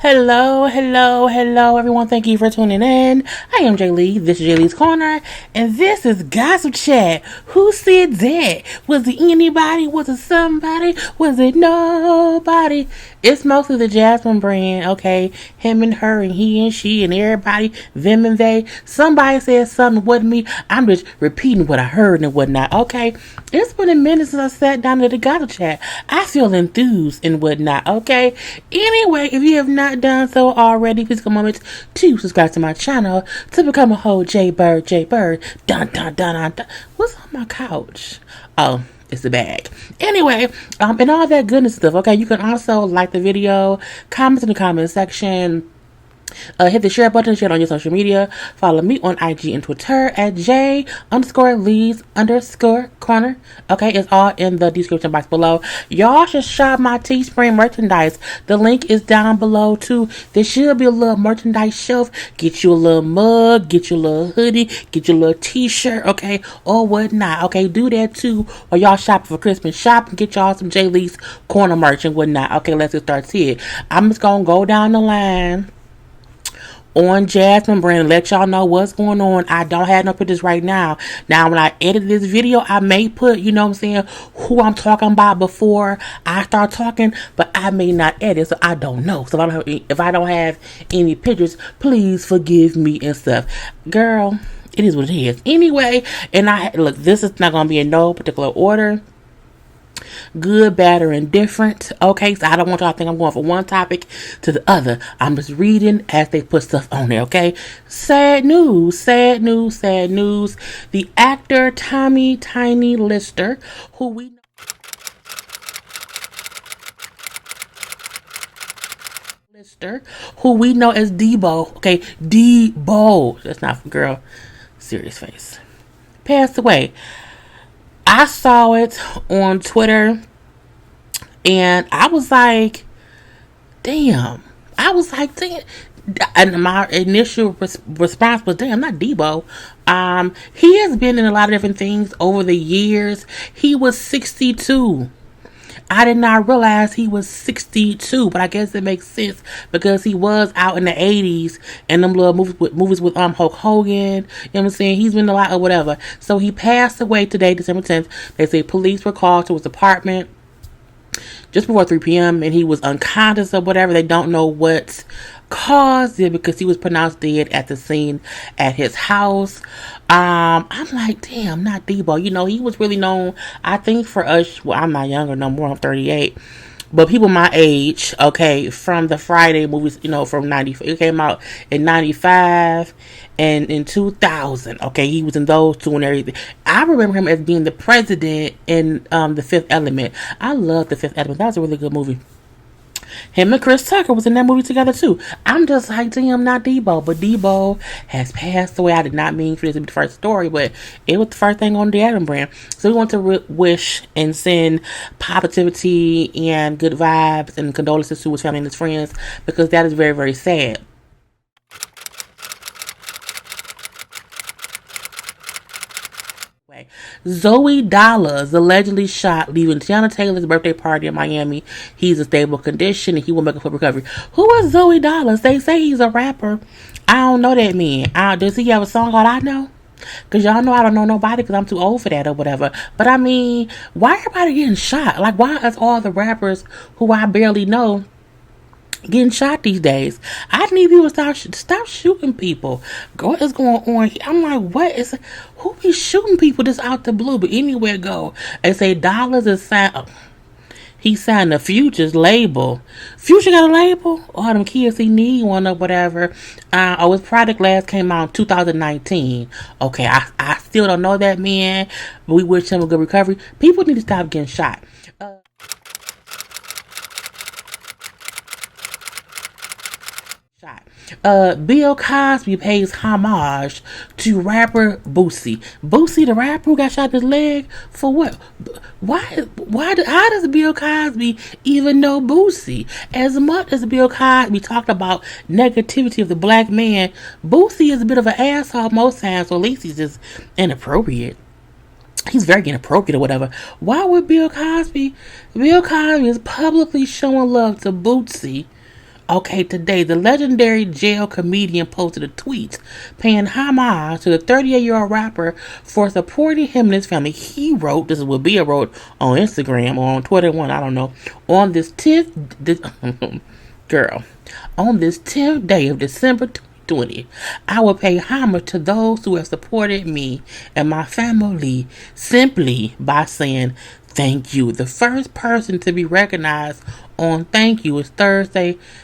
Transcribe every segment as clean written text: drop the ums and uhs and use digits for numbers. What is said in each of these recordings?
Hello, everyone. Thank you for tuning in. I am Lee. This is JLeesCorner, and this is Gossip Chat. Who said that? Was it anybody? Was it somebody? Was it nobody? It's mostly the Jasmine brand, okay? Him and her, and he and she, and everybody, them and they. Somebody said something, wasn't me. I'm just repeating what I heard and whatnot, okay? It's been a minute since I sat down to the Gossip Chat. I feel enthused and whatnot, okay? Anyway, if you have not done so already, please take a moment to subscribe to my channel to become a whole JayBird. Dun dun dun dun dun. What's on my couch? Oh, it's the bag. Anyway, and all that goodness stuff. Okay, you can also like the video, comment in the comment section. Hit the share button, share it on your social media. Follow me on IG and Twitter at J_Lees_Corner. Okay, it's all in the description box below. Y'all should shop my Teespring merchandise. The link is down below too. There should be a little merchandise shelf. Get you a little mug, get you a little hoodie, get you a little t-shirt, okay, or whatnot. Okay, do that too. Or y'all shop for Christmas. Shop and get y'all some JLeesCorner merch and whatnot. Okay, let's get started here. I'm just gonna go down the line on Jasmine brand, let y'all know what's going on. I don't have no pictures right now. Now, when I edit this video, I may put, you know what I'm saying, who I'm talking about before I start talking, but I may not edit, so I don't know. So if I don't have any pictures, please forgive me and stuff. Girl, it is what it is. Anyway, and look, this is not going to be in no particular order. Good, bad, or indifferent. Okay, so I don't want y'all to think I'm going from one topic to the other. I'm just reading as they put stuff on there, okay? Sad news. The actor Tommy Tiny Lister, who we know as Debo, okay? Debo. That's not for girl. Serious face. Passed away. I saw it on Twitter and I was like, damn. And my initial response was, damn, not Debo. He has been in a lot of different things over the years. He was 62. I did not realize he was 62, but I guess it makes sense because he was out in the 80s and them little movies with Hulk Hogan. You know what I'm saying? He's been a lot of whatever. So he passed away today, December 10th. They say police were called to his apartment just before 3 p.m. and he was unconscious or whatever. They don't know what caused it because he was pronounced dead at the scene at his house. I'm like, damn, not Debo. You know, he was really known, I think, for us. Well, I'm not younger no more. I'm 38. But people my age, okay, from the Friday movies, you know, from 90, it came out in 95 and in 2000. Okay, he was in those two and everything. I remember him as being the president in The Fifth Element. I love The Fifth Element. That was a really good movie. Him and Chris Tucker was in that movie together too. I'm just like, damn, not Debo. But Debo has passed away. I did not mean for this to be the first story, but it was the first thing on the Jasmine brand. So we want to wish and send positivity and good vibes and condolences to his family and his friends because that is very, very sad. Zoe Dollars allegedly shot leaving Tiana Taylor's birthday party in Miami. He's in stable condition and he will make a full recovery. Who is Zoe Dollars? They say he's a rapper. I don't know that man. Does he have a song called I Know? Because y'all know I don't know nobody because I'm too old for that or whatever. But I mean, why everybody getting shot? Like, why is all the rappers who I barely know getting shot these days? I need people to stop shooting people. What is going on here? I'm like, who be shooting people just out the blue? But anywhere go, they say Dollars is signed. He signed the Future's label. Future got a label? All them kids he need one or whatever. His product last came out in 2019. Okay, I still don't know that man. But we wish him a good recovery. People need to stop getting shot. Bill Cosby pays homage to rapper Boosie. Boosie, the rapper who got shot in his leg, for what? How does Bill Cosby even know Boosie? As much as Bill Cosby talked about negativity of the black man, Boosie is a bit of an asshole most times, so at least he's just inappropriate. He's very inappropriate or whatever. Why would Bill Cosby is publicly showing love to Boosie. Okay, today the legendary jail comedian posted a tweet paying homage to the 38-year-old rapper for supporting him and his family. He wrote, this is what Bia wrote on Instagram or on Twitter, I don't know, on this 10th, girl, on this 10th day of December 2020, I will pay homage to those who have supported me and my family simply by saying thank you. The first person to be recognized on thank you is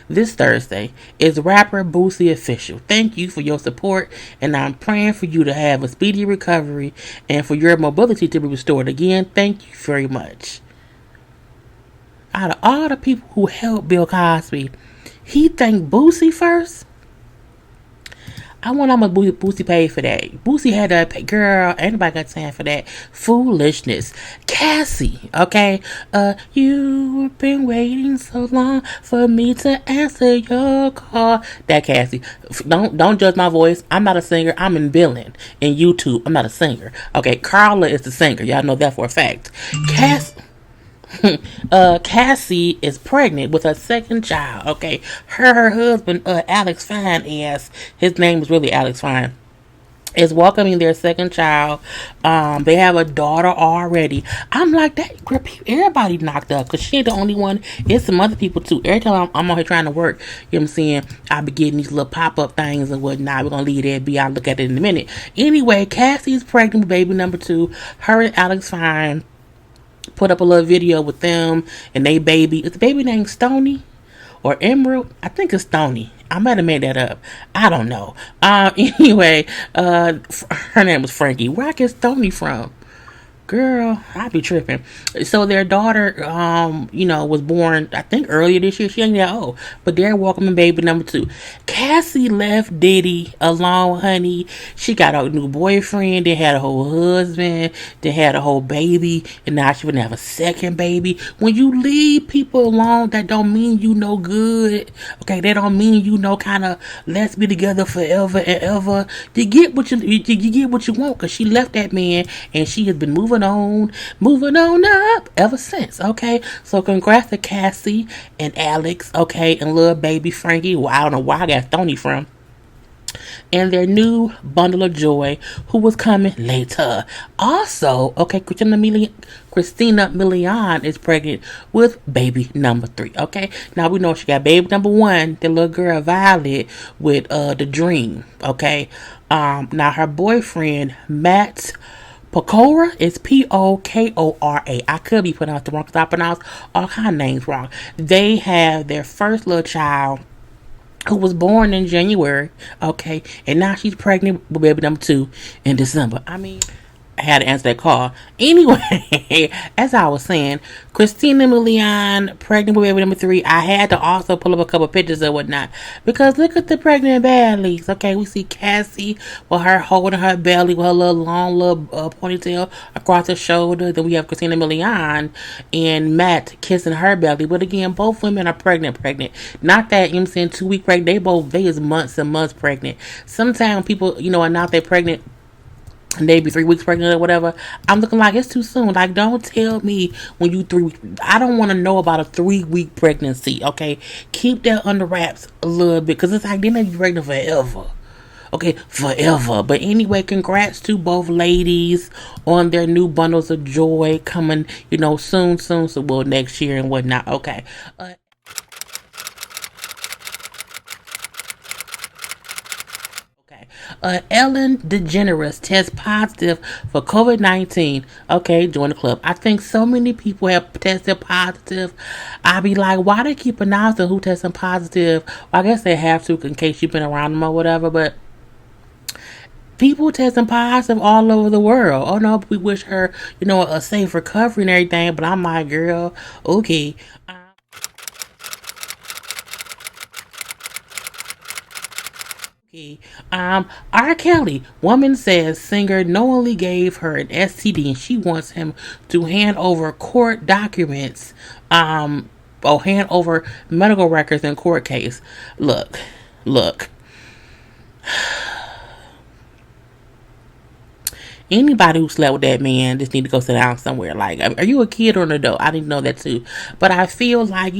this Thursday, is rapper Boosie official. Thank you for your support, and I'm praying for you to have a speedy recovery and for your mobility to be restored. Again, thank you very much. Out of all the people who helped Bill Cosby, he thanked Boosie first. I wonder how much Boosie paid for that. Boosie had to pay. Girl, anybody got time for that foolishness. Cassie, okay? You've been waiting so long for me to answer your call. That Cassie. Don't judge my voice. I'm not a singer. I'm in billing in YouTube. I'm not a singer. Okay, Karla is the singer. Y'all know that for a fact. Cassie is pregnant with her second child. Okay, her husband, Alex Fine, his name is really Alex Fine, is welcoming their second child. They have a daughter already. I'm like, that everybody knocked up, because she ain't the only one. It's some other people too. Every time I'm on here trying to work, you know what I'm saying, I be getting these little pop-up things and whatnot. We're gonna leave that be. I'll look at it in a minute. Anyway, Cassie's pregnant with baby number 2. Her and Alex Fine put up a little video with them and they baby. Is the baby named Stony or Emerald? I think it's Stony. I might have made that up. I don't know. Anyway, her name was Frankie. Where I get Stony from? Girl, I be tripping. So their daughter, was born, I think, earlier this year. She ain't that old. But they're welcoming baby number 2. Cassie left Diddy alone, honey. She got a new boyfriend. They had a whole husband. They had a whole baby. And now she would have a second baby. When you leave people alone, that don't mean you no good. Okay, that don't mean you no kind of let's be together forever and ever. You get what you get what you want, because she left that man and she has been moving on up ever since. Okay, so congrats to Cassie and Alex, okay, and little baby Frankie. Well, I don't know where I got Tony from, and their new bundle of joy, who was coming later. Also, okay, Christina Milian is pregnant with baby number 3. Okay, now we know she got baby number 1, the little girl Violet, with the Dream. Okay, now her boyfriend Matt Pokora is Pokora. I could be pronounced wrong, because I pronounce all kind of names wrong. They have their first little child, who was born in January, okay, and now she's pregnant with baby number 2 in December. I mean, I had to answer that call. Anyway, as I was saying, Christina Milian, pregnant with baby number 3. I had to also pull up a couple pictures and whatnot, because look at the pregnant badlies. Okay, we see Cassie with her holding her belly with her long ponytail across her shoulder. Then we have Christina Milian and Matt kissing her belly. But again, both women are pregnant. Not that, you know what I'm saying, 2 week pregnant. They is months and months pregnant. Sometimes people, announce they're pregnant and they be 3 weeks pregnant or whatever. I'm looking like it's too soon. Like, don't tell me when you 3 weeks. I don't want to know about a 3-week pregnancy. Okay, keep that under wraps a little bit, because it's like they may be pregnant forever. Okay, forever. But anyway, congrats to both ladies on their new bundles of joy coming, soon. So, well, next year and whatnot. Okay. Ellen DeGeneres tests positive for COVID-19. Okay, join the club. I think so many people have tested positive. I be like, why they keep announcing who testing positive? Well, I guess they have to, in case you've been around them or whatever, but people testing positive all over the world. Oh no, we wish her, a safe recovery and everything, but I'm like, girl, okay. R. Kelly, woman says singer knowingly gave her an STD and she wants him to hand over court documents, hand over medical records in court case. Look. Anybody who slept with that man just need to go sit down somewhere. Like, are you a kid or an adult? I didn't know that too. But I feel like,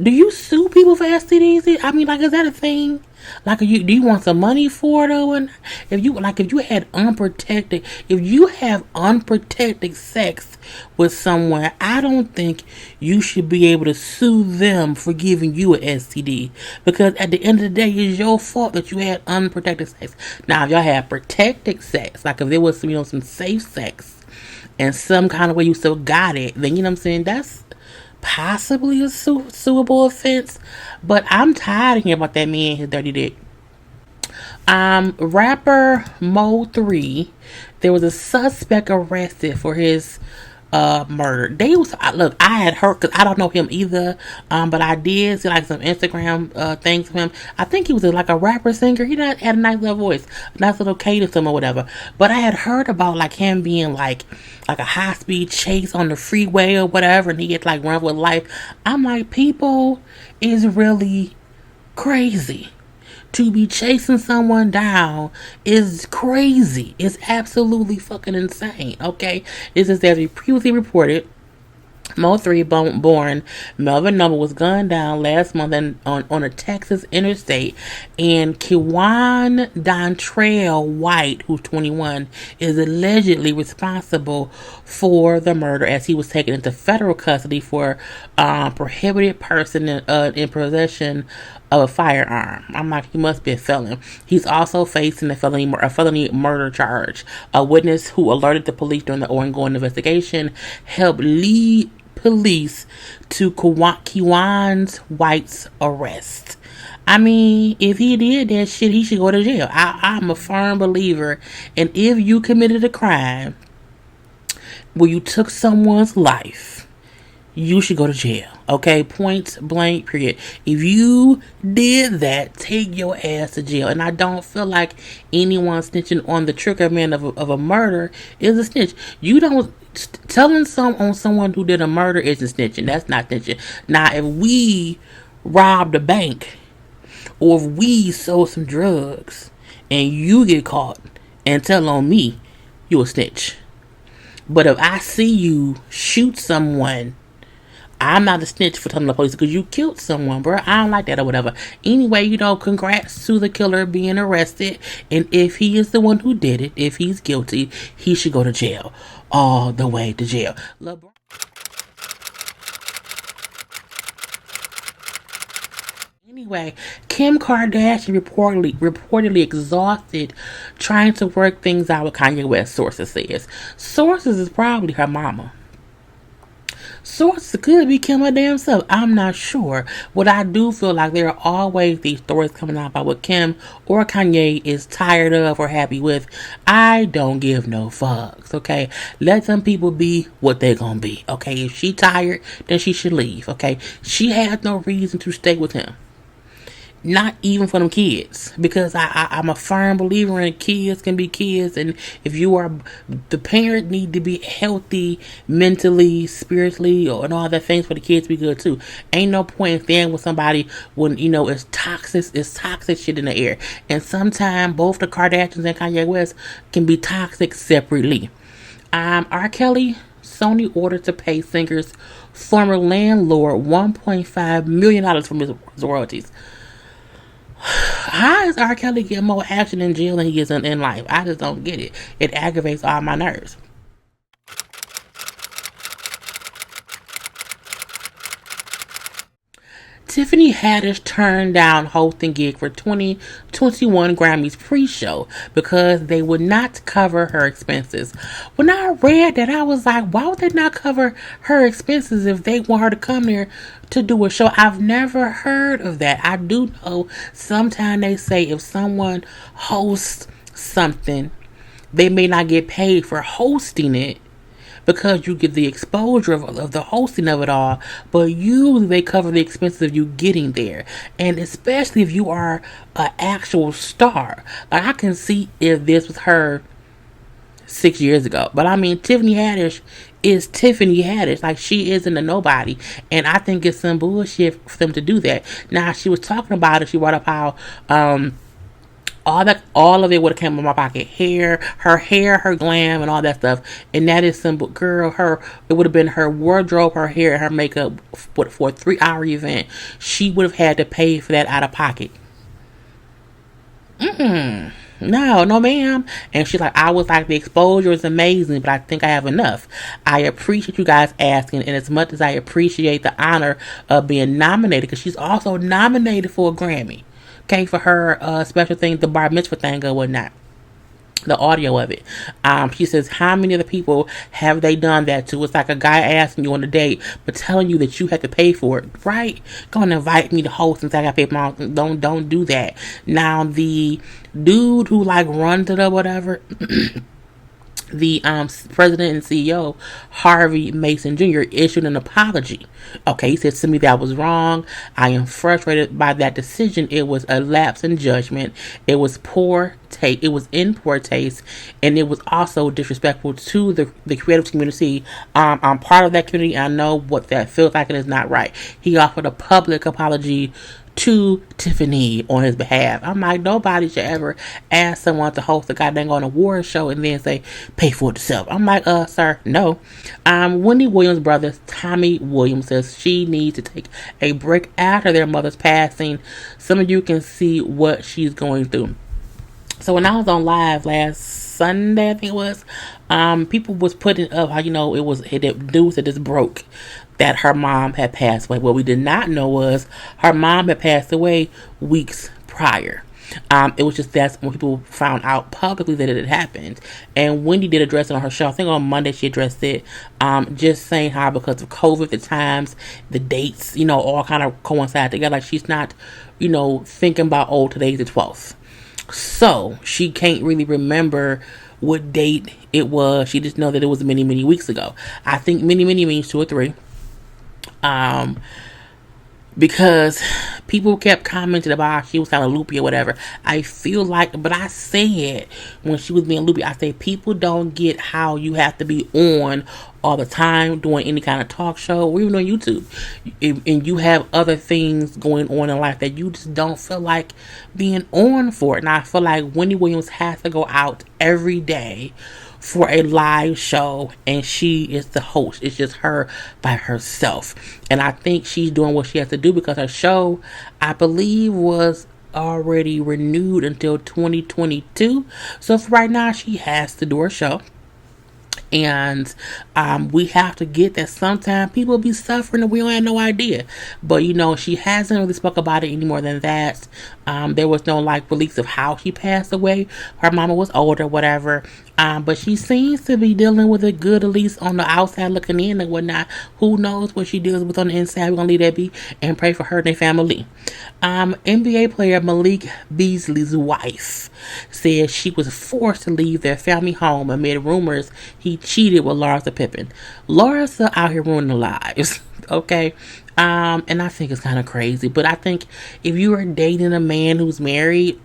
Do you sue people for STDs? I mean, like, is that a thing? Like, do you want some money for it? Though? And if you have unprotected sex with someone, I don't think you should be able to sue them for giving you an STD, because at the end of the day, it's your fault that you had unprotected sex. Now, if y'all had protected sex, like if there was some safe sex, and some kind of way you still got it, then you know what I'm saying, that's possibly a suable offense. But I'm tired of hearing about that man and his dirty dick. Rapper Mo 3, there was a suspect arrested for his murder. I had heard, because I don't know him either, but I did see like some Instagram things of him. I think he was like a rapper singer. He had a nice little voice, a nice little cadence or whatever. But I had heard about like him being like a high speed chase on the freeway or whatever, and he gets like run with life. I'm like, people is really crazy. To be chasing someone down is crazy. It's absolutely fucking insane, okay? This is as we previously reported. Mo 3 born Melvin Noble was gunned down last month on a Texas interstate, and Kewan Dontrell White, who's 21, is allegedly responsible for the murder, as he was taken into federal custody for prohibited person in possession of a firearm. I'm like, he must be a felon. He's also facing a felony murder charge. A witness who alerted the police during the ongoing investigation helped lead police to Kewan White's arrest. I mean, if he did that shit, he should go to jail. I'm a firm believer, and if you committed a crime where you took someone's life, you should go to jail. Okay? Point blank, period. If you did that, take your ass to jail. And I don't feel like anyone snitching on the trigger man of a murder is a snitch. You don't... Telling someone who did a murder isn't snitching. That's not snitching. Now, if we robbed a bank, or if we sold some drugs, and you get caught and tell on me, you a snitch. But if I see you shoot someone, I'm not a snitch for telling the police because you killed someone, bro. I don't like that or whatever. Anyway, congrats to the killer being arrested. And if he is the one who did it, if he's guilty, he should go to jail. All the way to jail. Anyway, Kim Kardashian reportedly exhausted trying to work things out with Kanye West, sources says. Sources is probably her mama. Sources could be Kim her damn self. I'm not sure. What I do feel like there are always these stories coming out about what Kim or Kanye is tired of or happy with. I don't give no fucks, okay? Let some people be what they're gonna be, okay? If she tired, then she should leave, okay? She has no reason to stay with him. Not even for them kids, because I'm a firm believer in kids can be kids, and if you are the parent, need to be healthy mentally, spiritually, and all that things for the kids to be good too. Ain't no point in staying with somebody when it's toxic shit in the air. And sometimes both the Kardashians and Kanye West can be toxic separately. R. Kelly, Sony ordered to pay singer's former landlord $1.5 million from his royalties. How is R. Kelly getting more action in jail than he gets in life? I just don't get it. It aggravates all my nerves. Tiffany Haddish turned down hosting gig for 2021 Grammys pre-show because they would not cover her expenses. When I read that, I was like, why would they not cover her expenses if they want her to come there to do a show? I've never heard of that. I do know sometimes they say if someone hosts something, they may not get paid for hosting it, because you get the exposure of the hosting of it all, but usually they cover the expenses of you getting there, and especially if you are an actual star. Like, I can see if this was her 6 years ago, but I mean, Tiffany Haddish is Tiffany Haddish. Like, she isn't a nobody, and I think it's some bullshit for them to do that. Now, she was talking about it. She brought up how all of it would have came from my pocket. Her hair, her glam, and all that stuff. And that is simple, girl. It would have been her wardrobe, her hair, and her makeup for a 3-hour event. She would have had to pay for that out of pocket. No, ma'am. And she's like, I was like, the exposure is amazing, but I think I have enough. I appreciate you guys asking, and as much as I appreciate the honor of being nominated, because she's also nominated for a Grammy, okay, for her special thing, the bar mitzvah thing or whatnot. The audio of it. She says, how many other people have they done that to? It's like a guy asking you on a date, but telling you that you have to pay for it, right? Go and invite me to host and say I got to pay for my own. Don't do that. Now, the dude who like runs it or whatever, the president and CEO, Harvey Mason Jr., issued an apology. Okay, he said to me that was wrong. I am frustrated by that decision. It was a lapse in judgment. It was poor taste. It was in poor taste, and it was also disrespectful to the creative community. I'm part of that community. I know what that feels like, and it's not right. He offered a public apology to Tiffany on his behalf. I'm like, nobody should ever ask someone to host a goddamn award show and then say, pay for it yourself. I'm like, sir, no. Wendy Williams' brother, Tommy Williams, says she needs to take a break after their mother's passing. Some of you can see what she's going through. So when I was on live last Sunday, I think it was, people was putting up how, it news that just broke that her mom had passed away. What we did not know was her mom had passed away weeks prior. It was just that's when people found out publicly that it had happened. And Wendy did address it on her show. I think on Monday she addressed it, just saying how because of COVID, the times, the dates, all kind of coincide together. Like she's not, thinking about, today's the 12th. So she can't really remember what date it was. She just know that it was many, many weeks ago. I think many means 2 or 3. Because people kept commenting about how she was kind of loopy or whatever. I feel like, but I said when she was being loopy, I said people don't get how you have to be on all the time doing any kind of talk show or even on YouTube, and you have other things going on in life that you just don't feel like being on for. And I feel like Wendy Williams has to go out every day for a live show, and she is the host. It's just her by herself, and I think she's doing what she has to do because her show, I believe, was already renewed until 2022. So for right now, she has to do her show. And we have to get that sometimes people be suffering and we don't have no idea. But she hasn't really spoke about it any more than that. There was no release of how she passed away. Her mama was older, whatever. But she seems to be dealing with it good, at least on the outside looking in and whatnot. Who knows what she deals with on the inside? We're gonna leave that be and pray for her and their family. NBA player Malik Beasley's wife said she was forced to leave their family home amid rumors he cheated with Larsa Pippen. Larsa out here ruining lives. Okay. And I think it's kind of crazy. But I think if you are dating a man who's married,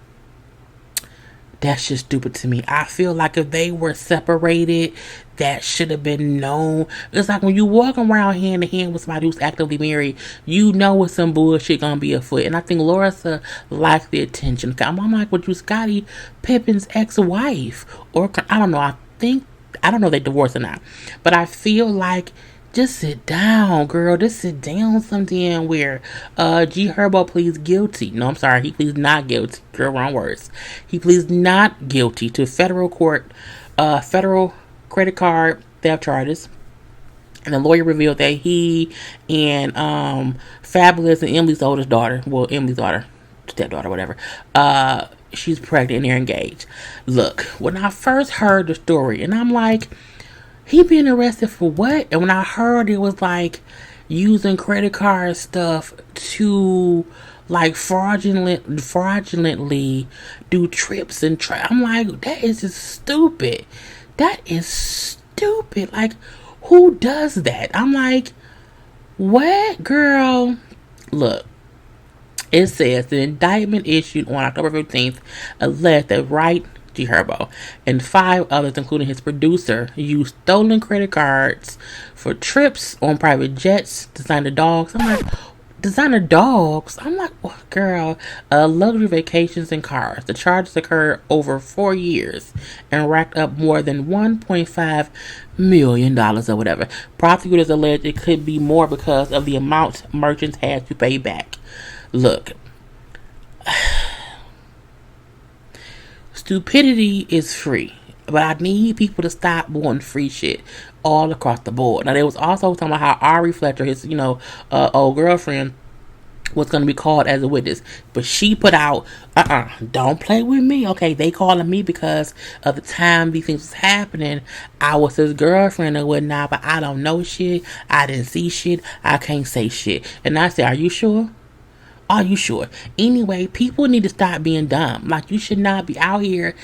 that's just stupid to me. I feel like if they were separated, that should have been known. It's like when you walk around hand in hand with somebody who's actively married, you know it's some bullshit gonna be afoot. And I think Larsa likes the attention. I'm like, with you, Scottie Pippen's ex-wife, or I don't know. I don't know if they divorced or not, but I feel like just sit down, girl. Just sit down sometime where G Herbo pleads guilty. No, I'm sorry. He pleads not guilty. Girl, wrong words. He pleads not guilty to federal credit card theft charges. And the lawyer revealed that he and Fabulous and Emily's oldest daughter, stepdaughter, whatever, she's pregnant and they're engaged. Look, when I first heard the story, and I'm like, he being arrested for what? And when I heard it was using credit card stuff to fraudulently do trips and I'm like, that is just stupid. That is stupid. Who does that? I'm like, what? Girl, look. It says the indictment issued on October 15th alleged that Wright, G Herbo, and 5 others, including his producer, used stolen credit cards for trips on private jets to sign the dogs. I'm like, designer dogs. I'm like, oh, girl, luxury vacations and cars. The charges occurred over 4 years and racked up more than $1.5 million or whatever. Prosecutors allege it could be more because of the amount merchants had to pay back. Look, stupidity is free, but I need people to stop doing free shit all across the board. Now, there was also talking about how Ari Fletcher, his, old girlfriend, was going to be called as a witness. But she put out, don't play with me. Okay, they calling me because of the time these things was happening. I was his girlfriend or whatnot, but I don't know shit. I didn't see shit. I can't say shit. And I said, are you sure? Are you sure? Anyway, people need to stop being dumb. Like, you should not be out here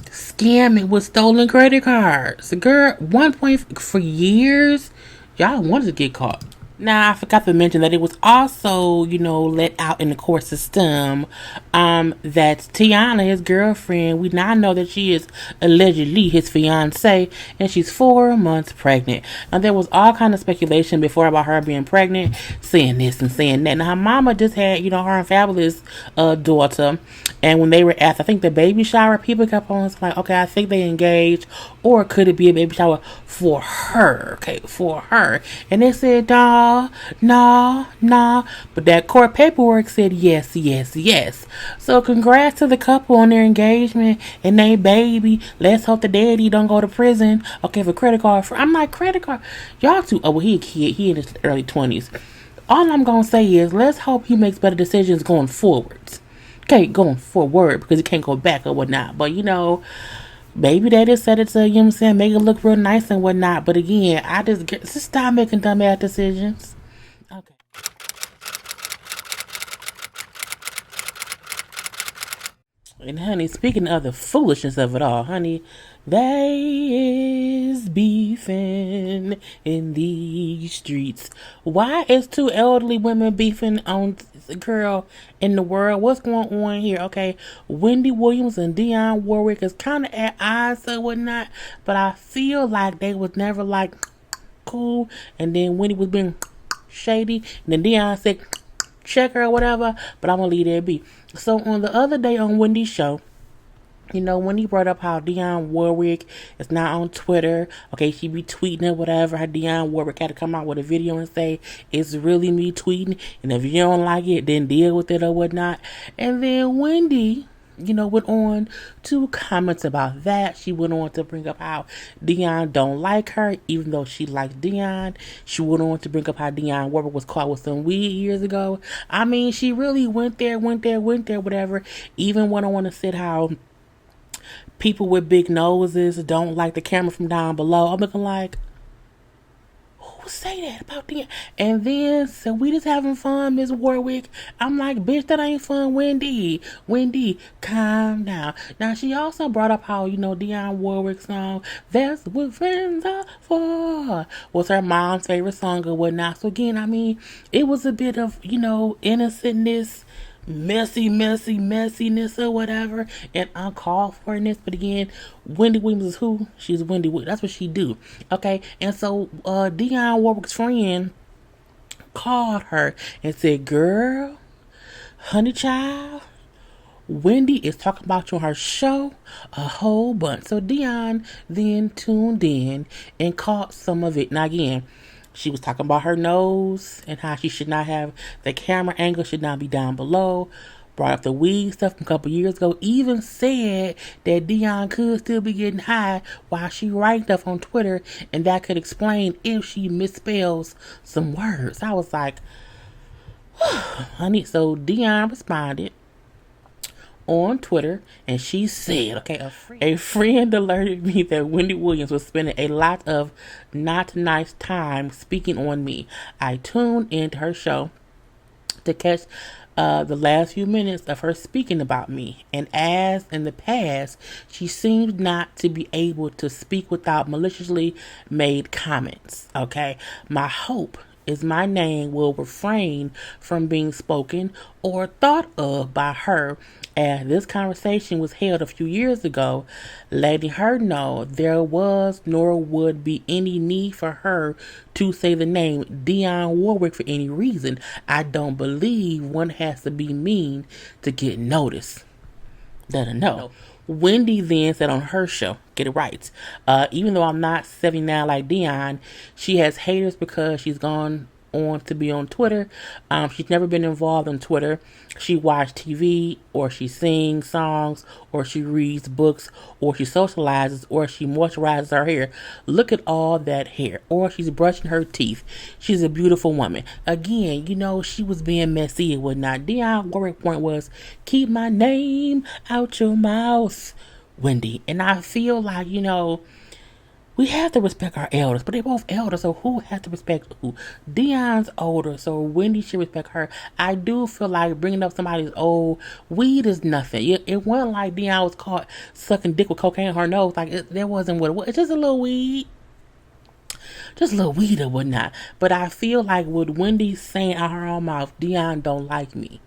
scamming with stolen credit cards. Girl, 1 point for years. Y'all wanted to get caught. Now, I forgot to mention that it was also, let out in the court system that Tiana, his girlfriend, we now know that she is allegedly his fiance, and she's 4 months pregnant. Now, there was all kind of speculation before about her being pregnant, saying this and saying that. Now, her mama just had, her and Fabulous daughter, and when they were at, I think, the baby shower, people kept on like, okay, I think they engaged, or could it be a baby shower for her? Okay, for her. And they said, nah. But that court paperwork said yes. So congrats to the couple on their engagement and their baby. Let's hope the daddy don't go to prison. Okay, for credit card. I'm like, credit card. Y'all too. Oh, well, he a kid. He in his early 20s. All I'm going to say is let's hope he makes better decisions going forward. Okay, going forward because he can't go back or whatnot. But, baby daddy said it to, make it look real nice and whatnot. But again, just stop making dumbass decisions. Okay. And honey, speaking of the foolishness of it all, honey, they is beefing in these streets. Why is two elderly women beefing on the girl in the world? What's going on here? Okay, Wendy Williams and Dionne Warwick is kind of at odds or whatnot, but I feel like they was never like cool, and then Wendy was being shady, and then Dionne said check her or whatever, but I'm gonna leave that be. So on the other day on Wendy's show, Wendy brought up how Dionne Warwick is now on Twitter. Okay, she be tweeting or whatever. How Dionne Warwick had to come out with a video and say, it's really me tweeting. And if you don't like it, then deal with it or whatnot. And then Wendy, went on to comments about that. She went on to bring up how Dionne don't like her, even though she likes Dionne. She went on to bring up how Dionne Warwick was caught with some weed years ago. I mean, she really went there, whatever. Even went on to say how people with big noses don't like the camera from down below. I'm looking like, who say that about them? And then, so we just having fun, Miss Warwick. I'm like, bitch, that ain't fun, Wendy. Wendy, calm down. Now, she also brought up how, Dionne Warwick's song, That's What Friends Are For, was her mom's favorite song or whatnot. So again, I mean, it was a bit of, innocentness, messiness or whatever, and uncalled forness. But again, Wendy Williams is who? She's Wendy Williams. That's what she do. Okay, and so Dionne Warwick's friend called her and said, girl, honey child, Wendy is talking about you on her show a whole bunch. So Dionne then tuned in and caught some of it. Now again, she was talking about her nose and how she should not have the camera angle, should not be down below. Brought up the weed stuff from a couple years ago. Even said that Dionne could still be getting high while she writing stuff on Twitter, and that could explain if she misspells some words. I was like, honey. So Dionne responded on Twitter, and she said, okay, a friend alerted me that Wendy Williams was spending a lot of not nice time speaking on me. I tuned into her show to catch the last few minutes of her speaking about me, and as in the past, she seems not to be able to speak without maliciously made comments. Okay, my hope is my name will refrain from being spoken or thought of by her, as this conversation was held a few years ago, letting her know there was nor would be any need for her to say the name Dionne Warwick for any reason. I don't believe one has to be mean to get noticed. Let her know. Wendy then said on her show, get it right, even though I'm not 79 like Dionne, she has haters because she's gone on to be on Twitter. She's never been involved on Twitter. She watches TV, or she sings songs, or she reads books, or she socializes, or she moisturizes her hair. Look at all that hair. Or she's brushing her teeth. She's a beautiful woman. Again, she was being messy and whatnot. Dionne Warwick's point was, keep my name out your mouth, Wendy. And I feel like, we have to respect our elders, but they're both elders, so who has to respect who? Dionne's older, so Wendy should respect her. I do feel like bringing up somebody's old weed is nothing. It wasn't like Dionne was caught sucking dick with cocaine in her nose. That wasn't what it was. It's just a little weed. Just a little weed or whatnot. But I feel like with Wendy saying out her own mouth, Dionne don't like me.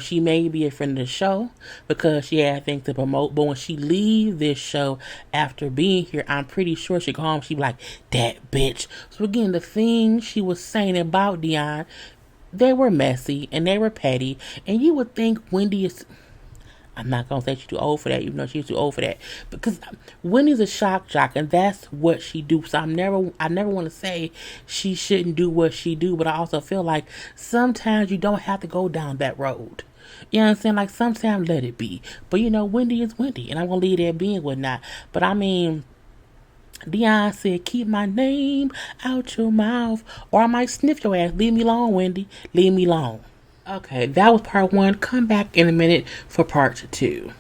She may be a friend of the show because she had things to promote. But when she leaves this show after being here, I'm pretty sure she'll go home. She'll be like, that bitch. So again, the things she was saying about Dionne, they were messy and they were petty. And you would think Wendy is... I'm not going to say she's too old for that, even though she's too old for that. Because Wendy's a shock jock, and that's what she do. So I never want to say she shouldn't do what she do, but I also feel like sometimes you don't have to go down that road. You know what I'm saying? Like, sometimes let it be. But, Wendy is Wendy, and I'm going to leave that being whatnot. But, Dionne said, keep my name out your mouth, or I might sniff your ass. Leave me alone, Wendy. Leave me alone. Okay, that was part one. Come back in a minute for part two.